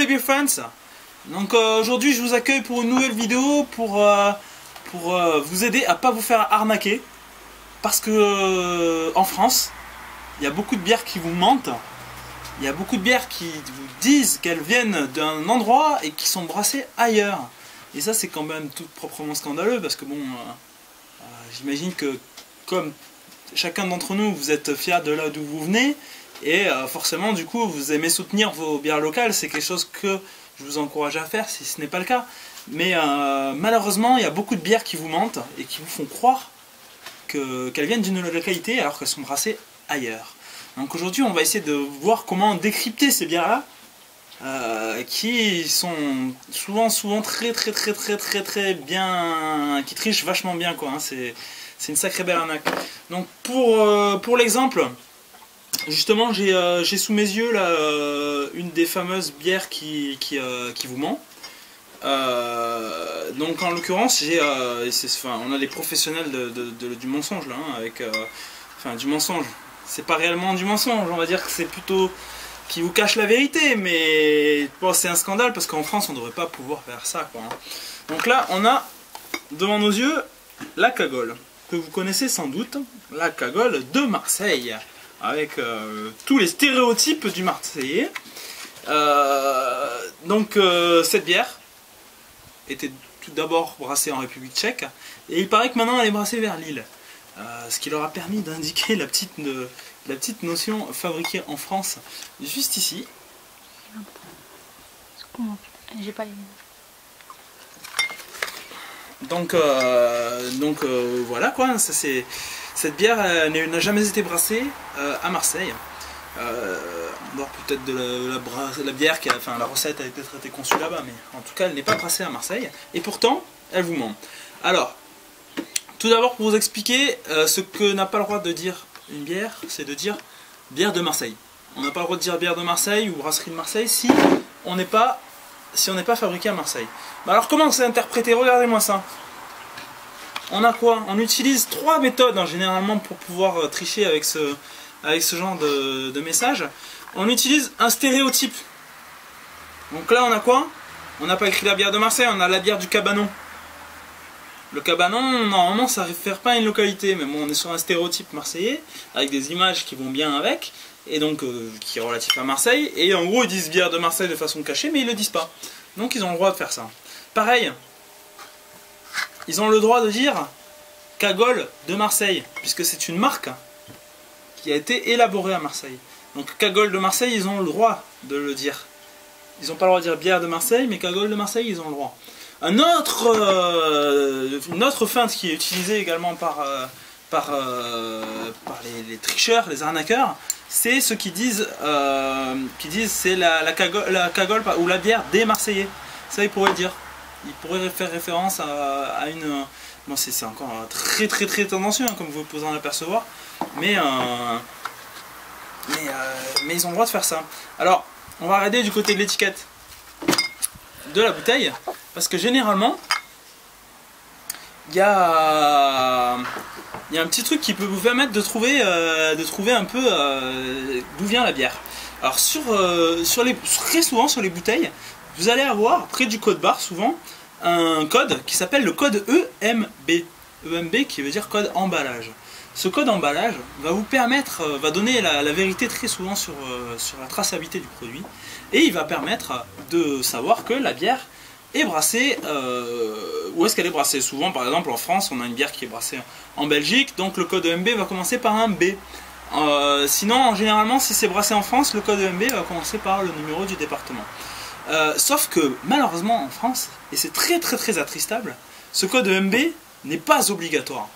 les Beer Friends. Donc aujourd'hui je vous accueille pour une nouvelle vidéo pour vous aider à pas vous faire arnaquer. Parce que en France, il y a beaucoup de bières qui vous mentent. Il y a beaucoup de bières qui vous disent qu'elles viennent d'un endroit et qui sont brassées ailleurs. Et ça c'est quand même tout proprement scandaleux parce que bon, j'imagine que comme chacun d'entre nous, vous êtes fiers de là d'où vous venez. Et forcément du coup vous aimez soutenir vos bières locales, c'est quelque chose que je vous encourage à faire si ce n'est pas le cas. Mais malheureusement il y a beaucoup de bières qui vous mentent et qui vous font croire qu'elles viennent d'une localité alors qu'elles sont brassées ailleurs. Donc aujourd'hui on va essayer de voir comment décrypter ces bières là qui sont souvent très bien, qui trichent vachement bien quoi, hein. C'est une sacrée belle arnaque. Donc pour l'exemple, justement, j'ai sous mes yeux là, une des fameuses bières qui vous ment. Donc en l'occurrence, on a des professionnels du mensonge là, hein, avec, enfin du mensonge. C'est pas réellement du mensonge, on va dire que c'est plutôt qui vous cache la vérité, mais bon, c'est un scandale parce qu'en France on devrait pas pouvoir faire ça quoi, hein. Donc là, on a devant nos yeux la Cagole, que vous connaissez sans doute, la Cagole de Marseille. Avec tous les stéréotypes du Marseillais. Cette bière était tout d'abord brassée en République tchèque, et il paraît que maintenant elle est brassée vers Lille. Ce qui leur a permis d'indiquer la petite notion fabriquée en France, juste ici. J'ai pas les... Donc voilà quoi, ça c'est... Cette bière n'a jamais été brassée à Marseille. Peut-être de la bière, enfin la recette a peut-être été conçue là-bas, mais en tout cas elle n'est pas brassée à Marseille. Et pourtant, elle vous ment. Alors, tout d'abord pour vous expliquer, ce que n'a pas le droit de dire une bière, c'est de dire bière de Marseille. On n'a pas le droit de dire bière de Marseille ou brasserie de Marseille si on n'est pas fabriqué à Marseille. Bah alors comment c'est interprété? Regardez-moi ça. On a quoi? On utilise trois méthodes hein, généralement pour pouvoir tricher avec ce genre de message. On utilise un stéréotype. Donc là on a quoi? On n'a pas écrit la bière de Marseille, on a la bière du Cabanon. Le Cabanon, normalement ça ne réfère pas à une localité, mais bon on est sur un stéréotype marseillais, avec des images qui vont bien avec, et donc qui est relatif à Marseille, et en gros ils disent bière de Marseille de façon cachée, mais ils ne le disent pas. Donc ils ont le droit de faire ça. Pareil, ils ont le droit de dire Cagole de Marseille, puisque c'est une marque qui a été élaborée à Marseille. Donc Cagole de Marseille, ils ont le droit de le dire. Ils n'ont pas le droit de dire bière de Marseille, mais Cagole de Marseille, ils ont le droit. Une autre feinte qui est utilisée également par les tricheurs, les arnaqueurs, c'est ceux qui disent c'est la Cagole ou la bière des Marseillais. Ça ils pourraient dire. Il pourrait faire référence à une... Bon, c'est encore très tendancieux, hein, comme vous pouvez en apercevoir. Mais ils ont le droit de faire ça. Alors, on va regarder du côté de l'étiquette de la bouteille. Parce que généralement, il y a un petit truc qui peut vous permettre de trouver un peu d'où vient la bière. Alors, très souvent sur les bouteilles, vous allez avoir, près du code barre souvent, un code qui s'appelle le code EMB. EMB qui veut dire code emballage. Ce code emballage va vous permettre, va donner la vérité très souvent sur la traçabilité du produit. Et il va permettre de savoir que la bière est brassée, où est-ce qu'elle est brassée. Souvent par exemple en France on a une bière qui est brassée en Belgique, donc le code EMB va commencer par un B. Sinon généralement si c'est brassé en France, le code EMB va commencer par le numéro du département. Sauf que malheureusement en France, et c'est très attristable, ce code EMB n'est pas obligatoire.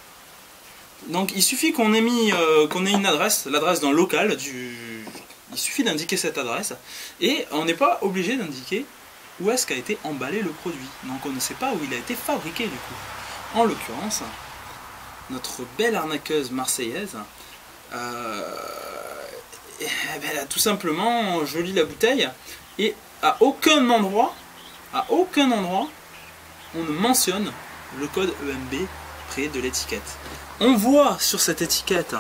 Donc il suffit qu'on ait une adresse, l'adresse d'un local, il suffit d'indiquer cette adresse, et on n'est pas obligé d'indiquer où est-ce qu'a été emballé le produit. Donc on ne sait pas où il a été fabriqué du coup. En l'occurrence, notre belle arnaqueuse marseillaise, tout simplement, je lis la bouteille, et à aucun endroit, on ne mentionne le code EMB près de l'étiquette. On voit sur cette étiquette,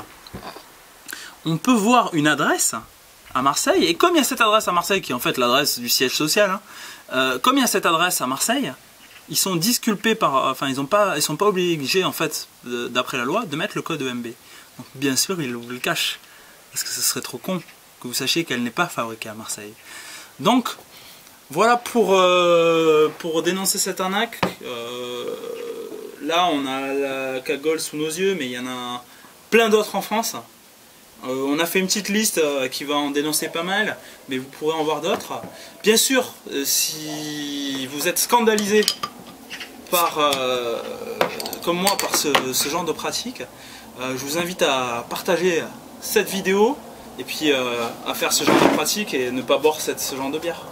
on peut voir une adresse, à Marseille, et comme il y a cette adresse à Marseille, qui est en fait l'adresse du siège social, hein, comme il y a cette adresse à Marseille, ils sont disculpés par, enfin ils sont pas obligés en fait, d'après la loi, de mettre le code EMB. Donc bien sûr ils vous le cachent, parce que ce serait trop con que vous sachiez qu'elle n'est pas fabriquée à Marseille. Donc voilà pour dénoncer cette arnaque. Là on a la cagole sous nos yeux, mais il y en a plein d'autres en France. On a fait une petite liste qui va en dénoncer pas mal, mais vous pourrez en voir d'autres. Bien sûr, si vous êtes scandalisé comme moi par ce genre de pratique, je vous invite à partager cette vidéo et puis à faire ce genre de pratique et ne pas boire ce genre de bière.